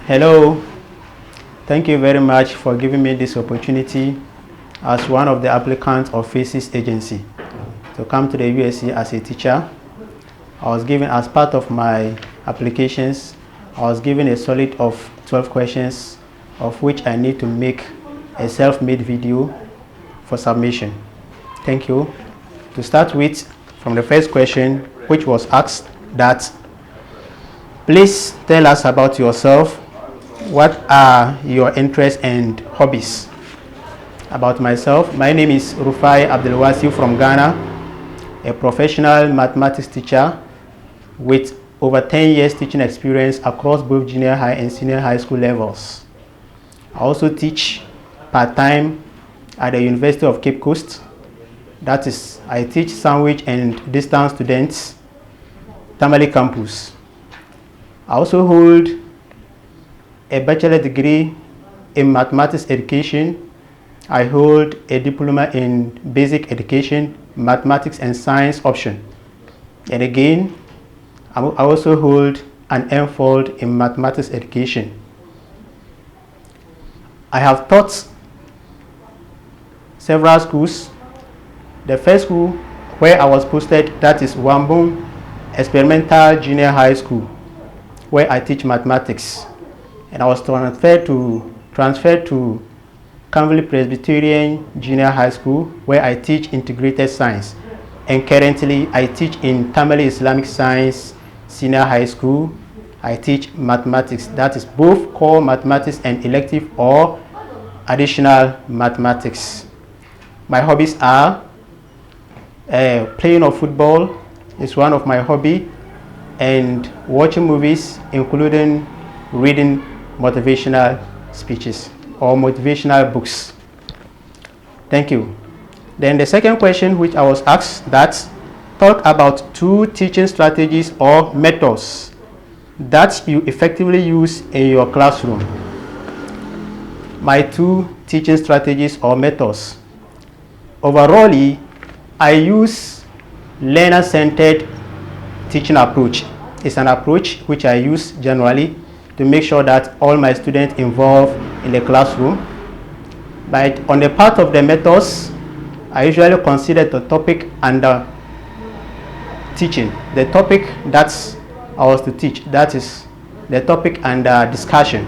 Hello, thank you very much for giving me this opportunity as one of the applicants of FACES agency to come to the USC as a teacher. I was given, as part of my applications, I was given a solid of 12 questions, of which I need to make a self-made video for submission. Thank you. To start with, from the first question, which was asked that, please tell us about yourself. What are your interests and hobbies? About myself, my name is Rufai Abdelwasi from Ghana, a professional mathematics teacher with over 10 years teaching experience across both junior high and senior high school levels. I also teach part-time at the University of Cape Coast. That is, I teach sandwich and distance students, Tamale campus. I also hold a bachelor degree in mathematics education. I hold a diploma in basic education, mathematics and science option. And again, I also hold an MPhil in mathematics education. I have taught several schools. The first school where I was posted, that is Wambung Experimental Junior High School, where I teach mathematics. And I was transferred to Camberley Presbyterian Junior High School, where I teach integrated science. And currently, I teach in Tamale Islamic Science Senior High School. I teach mathematics, that is both core mathematics and elective or additional mathematics. My hobbies are playing of football is one of my hobby, and watching movies, including reading motivational speeches or motivational books. Thank you. Then the second question which I was asked, that talk about 2 teaching strategies or methods that you effectively use in your classroom. My 2 teaching strategies or methods. Overall, I use learner-centered teaching approach. It's an approach which I use generally to make sure that all my students involved in the classroom. But on the part of the methods, I usually consider the topic under teaching. The topic that I was to teach, that is the topic under discussion.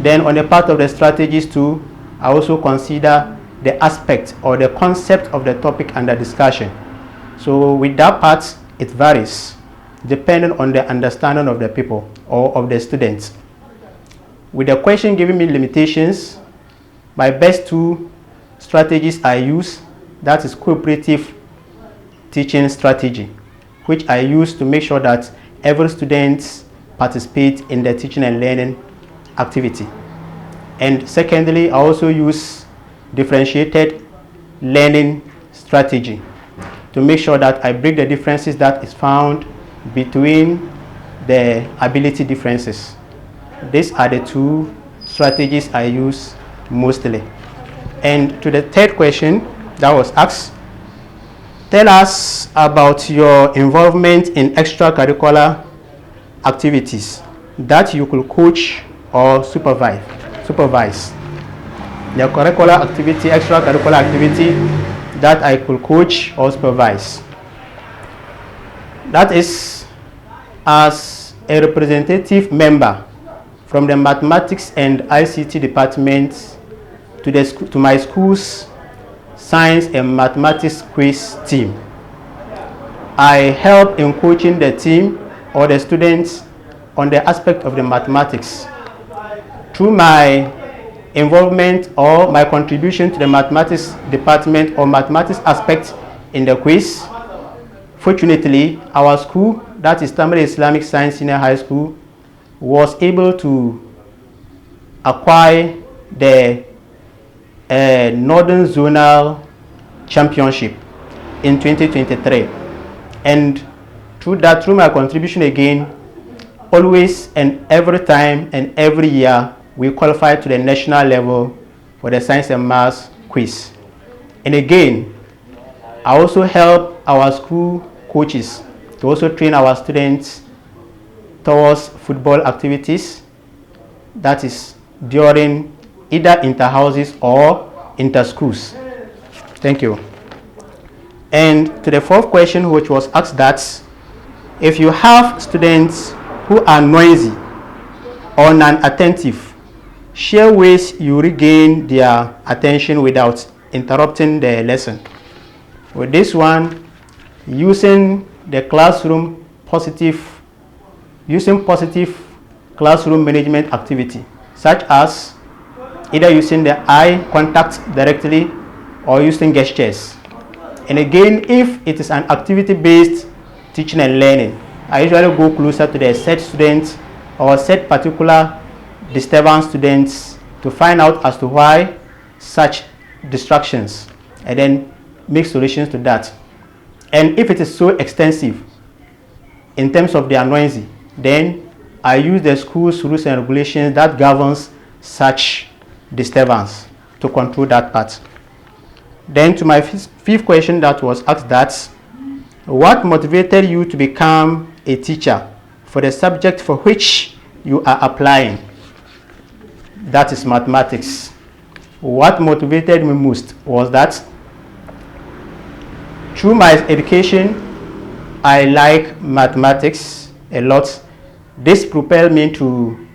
Then on the part of the strategies too, I also consider the aspect or the concept of the topic under discussion. So with that part, it varies depending on the understanding of the people or of the students. With the question giving me limitations, my best 2 strategies I use, that is cooperative teaching strategy, which I use to make sure that every student participates in the teaching and learning activity. And secondly, I also use differentiated learning strategy to make sure that I break the differences that is found between the ability differences. These are the 2 strategies I use mostly. And to the third question that was asked, tell us about your involvement in extracurricular activities that you could coach or supervise. The extracurricular activity that I could coach or supervise. That is, as a representative member from the mathematics and ICT department to my school's science and mathematics quiz team. I help in coaching the team or the students on the aspect of the mathematics. Through my involvement or my contribution to the mathematics department or mathematics aspect in the quiz, fortunately, our school, that is Tamale Islamic Science Senior High School, was able to acquire the Northern Zonal Championship in 2023. And through my contribution again, always and every time and every year, we qualify to the national level for the science and maths quiz. And again, I also help our school coaches to also train our students towards football activities that is during either inter-houses or inter-schools. Thank you. And to the fourth question, which was asked, that if you have students who are noisy or non-attentive, share ways you regain their attention without interrupting the lesson. With this one, using positive classroom management activity, such as either using the eye contact directly or using gestures. And again, if it is an activity-based teaching and learning, I usually go closer to the set students or set particular disturbance students to find out as to why such distractions, and then make solutions to that. And if it is so extensive in terms of their noisy, then I use the school's rules and regulations that governs such disturbance to control that part. Then to my fifth question that was asked, that what motivated you to become a teacher for the subject for which you are applying? That is mathematics. What motivated me most was that through my education, I like mathematics a lot. This propelled me to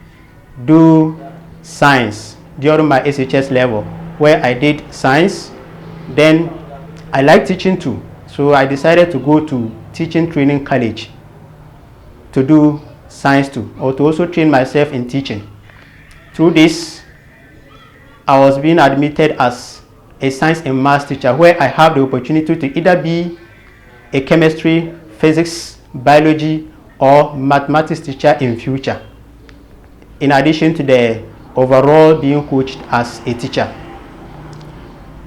do science during my SHS level, where I did science. Then I like teaching too, so I decided to go to teaching training college to do science too, or to also train myself in teaching. Through this, I was being admitted as a science and maths teacher, where I have the opportunity to either be a chemistry, physics, biology, or mathematics teacher in future, in addition to the overall being coached as a teacher.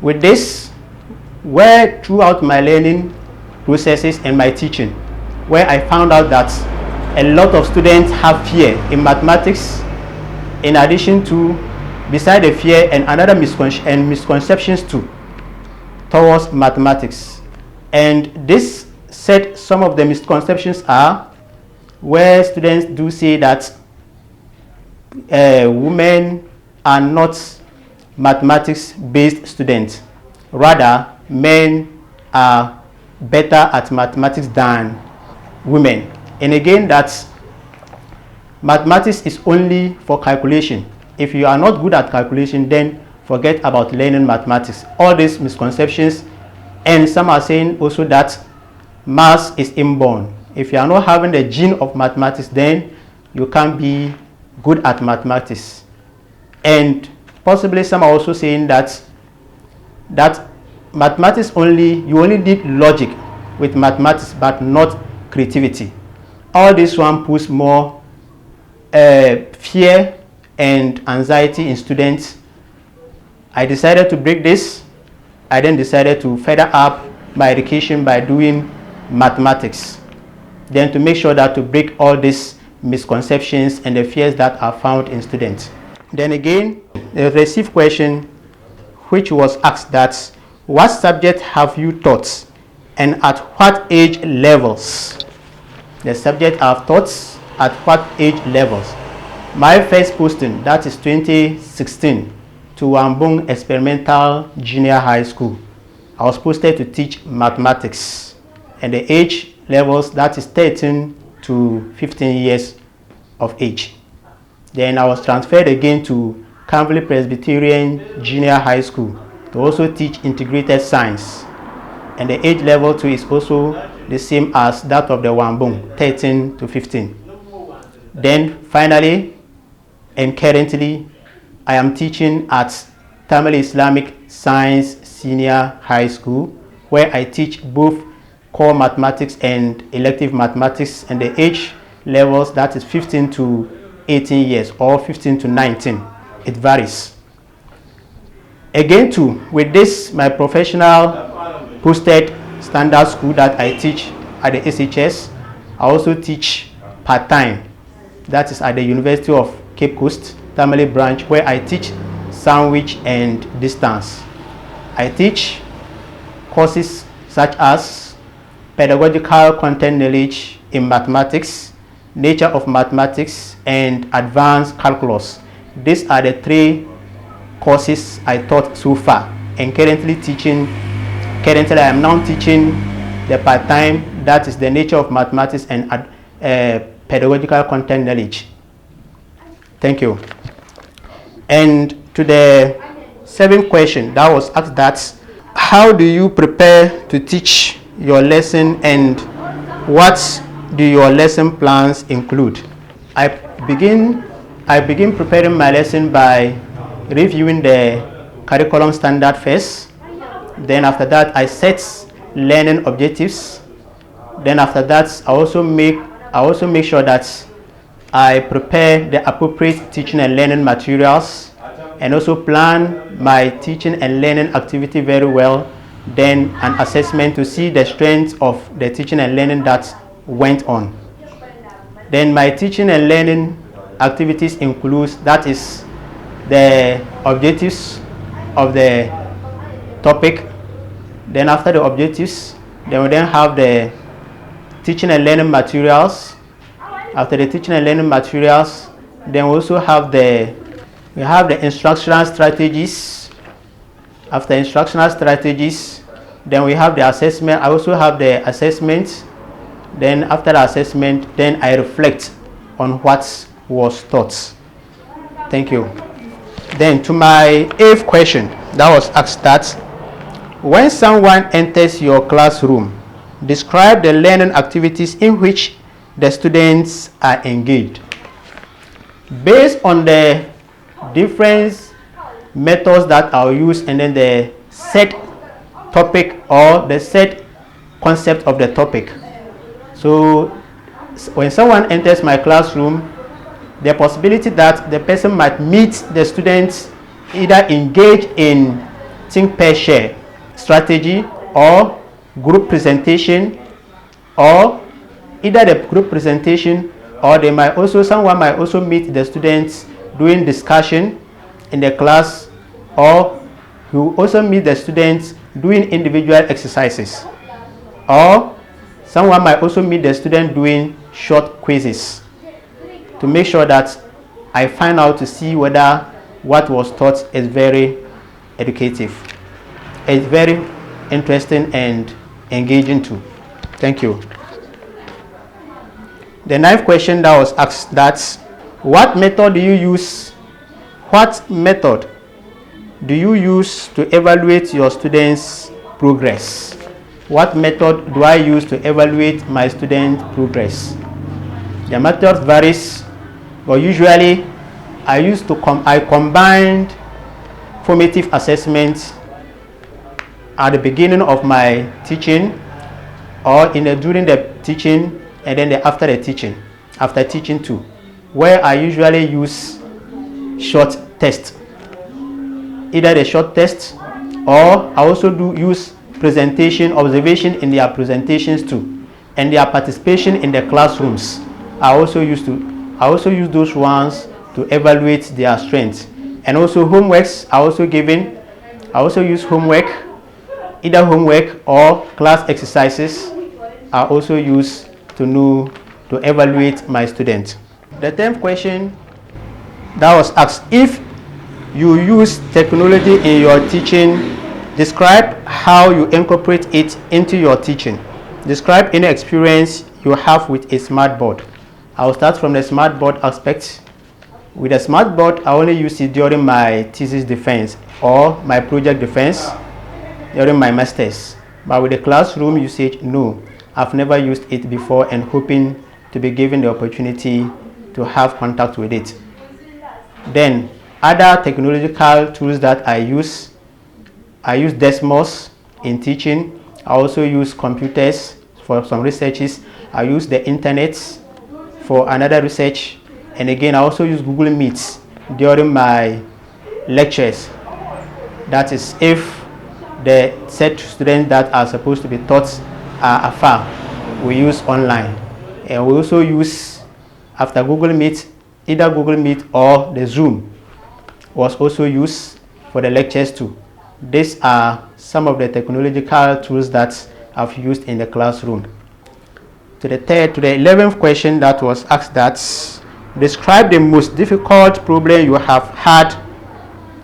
With this, where throughout my learning processes and my teaching, where I found out that a lot of students have fear in mathematics, in addition to, beside the fear, and another misconceptions too towards mathematics. And this said some of the misconceptions are where students do say that women are not mathematics-based students. Rather, men are better at mathematics than women. And again, that mathematics is only for calculation. If you are not good at calculation, then forget about learning mathematics. All these misconceptions, and some are saying also that maths is inborn. If you are not having the gene of mathematics, then you can't be good at mathematics. And possibly some are also saying that mathematics you only need logic with mathematics, but not creativity. All this one puts more fear and anxiety in students. I decided to break this. I then decided to further up my education by doing mathematics. Then to make sure that to break all these misconceptions and the fears that are found in students. Then again, the received question which was asked, that what subject have you taught and at what age levels? The subject I've taught at what age levels? My first posting, that is 2016, to Wambung Experimental Junior High School. I was posted to teach mathematics, and the age levels, that is 13 to 15 years of age. Then I was transferred again to Camberley Presbyterian Junior High School to also teach integrated science, and the age level too is also the same as that of the Wambung, 13 to 15. Then finally and currently, I am teaching at Tamale Islamic Science Senior High School, where I teach both core mathematics and elective mathematics, and the age levels, that is 15 to 18 years or 15 to 19. It varies. Again too, with this, my professional posted standard school that I teach at the SHS, I also teach part-time. That is at the University of Cape Coast, Tamale branch, where I teach sandwich and distance. I teach courses such as pedagogical content knowledge in mathematics, nature of mathematics, and advanced calculus. These are the 3 courses I taught so far, and currently I am now teaching the part-time, that is the nature of mathematics and pedagogical content knowledge. Thank you. And to the 7th question that was asked, that how do you prepare to teach your lesson and what do your lesson plans include? I begin preparing my lesson by reviewing the curriculum standard first. Then after that, I set learning objectives. Then after that, I also make sure that I prepare the appropriate teaching and learning materials, and also plan my teaching and learning activity very well. Then an assessment to see the strength of the teaching and learning that went on. Then my teaching and learning activities includes, that is the objectives of the topic. Then after the objectives, then we then have the teaching and learning materials. After the teaching and learning materials, then we also have the instructional strategies. After instructional strategies, then we have the assessment. I also have the assessment. Then after the assessment, then I reflect on what was taught. Thank you. Then to my 8th question that was asked, that when someone enters your classroom, describe the learning activities in which the students are engaged. Based on the different methods that I'll use, and then the set topic or the set concept of the topic. So when someone enters my classroom, the possibility that the person might meet the students either engage in think pair share strategy or group presentation, or either the group presentation, or someone might also meet the students doing discussion in the class, or you also meet the students doing individual exercises, or someone might also meet the student doing short quizzes, to make sure that I find out to see whether what was taught is very educative, it's very interesting and engaging too. Thank you. The 9th question that was asked, that what method do you use to evaluate your students' progress? What method do I use to evaluate my student progress? The method varies, but usually I combined formative assessments at the beginning of my teaching, or during the teaching, and then after the teaching, after teaching too, where I usually use short tests, either the short test, or I also use presentation, observation in their presentations too, and their participation in the classrooms. I also use those ones to evaluate their strengths. And also homeworks I also use homework, either homework or class exercises I also use to evaluate my students. The 10th question that was asked, if you use technology in your teaching, describe how you incorporate it into your teaching. Describe any experience you have with a smart board. I will start from the smart board aspect. With a smart board, I only use it during my thesis defense or my project defense during my masters. But with the classroom usage, no, I've never used it before, and hoping to be given the opportunity to have contact with it. Then other technological tools that I use Desmos in teaching. I also use computers for some researches. I use the internet for another research, and again I also use Google Meets during my lectures. That is if the set students that are supposed to be taught are afar, we use online. And we also use, after Google Meet, either Google Meet or the Zoom was also used for the lectures too. These are some of the technological tools that I've used in the classroom. To the 11th question that was asked, that Describe the most difficult problem you have had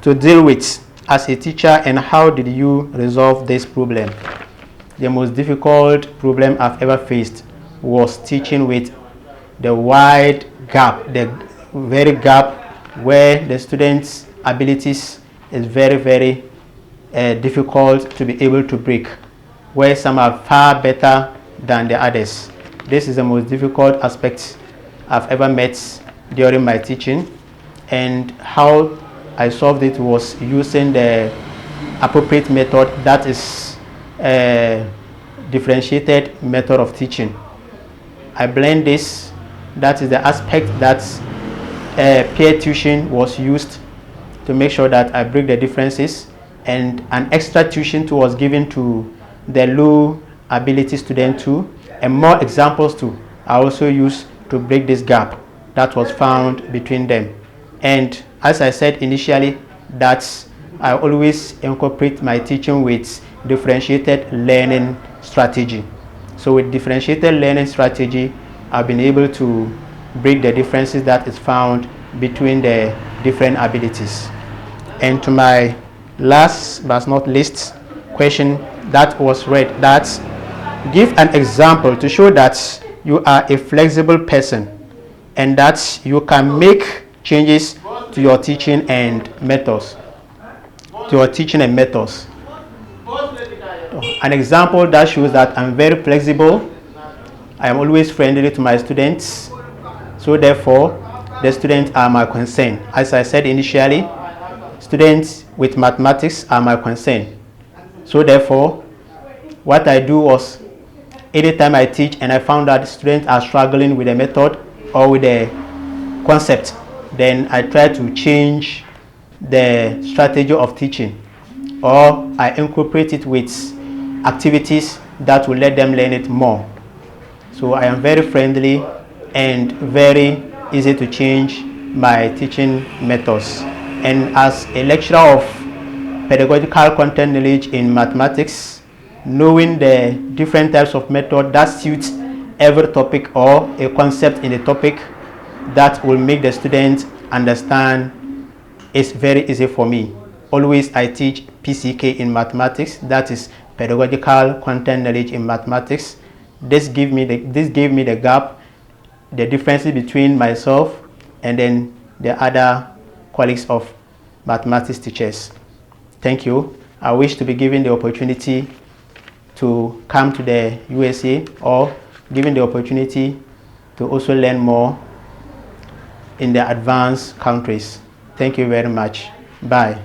to deal with as a teacher, and how did you resolve this problem? The most difficult problem I've ever faced was teaching with the wide gap, the very gap where the students' abilities is very, very difficult to be able to break, where some are far better than the others. This is the most difficult aspect I've ever met during my teaching, and how I solved it was using the appropriate method, that is a differentiated method of teaching. I blend this, that is the aspect that peer tuition was used to make sure that I break the differences, and an extra tuition too was given to the low ability student too, and more examples too I also used to break this gap that was found between them. And as I said initially, that I always incorporate my teaching with differentiated learning strategy. So with differentiated learning strategy, I've been able to break the differences that is found between the different abilities. And to my last but not least question that was read, that give an example to show that you are a flexible person and that you can make changes to your teaching and methods. An example that shows that I'm very flexible. I am always friendly to my students. So therefore, the students are my concern. As I said initially, students with mathematics are my concern. So therefore, what I do was, anytime I teach and I found that students are struggling with the method or with the concept, then I try to change the strategy of teaching, or I incorporate it with activities that will let them learn it more. So I am very friendly and very easy to change my teaching methods. And as a lecturer of pedagogical content knowledge in mathematics, knowing the different types of method that suits every topic or a concept in the topic that will make the student understand is very easy for me. Always I teach PCK in mathematics, that is pedagogical content knowledge in mathematics. This gave me the gap, the differences between myself and then the other colleagues of mathematics teachers. Thank you. I wish to be given the opportunity to come to the USA, or given the opportunity to also learn more in the advanced countries. Thank you very much. Bye.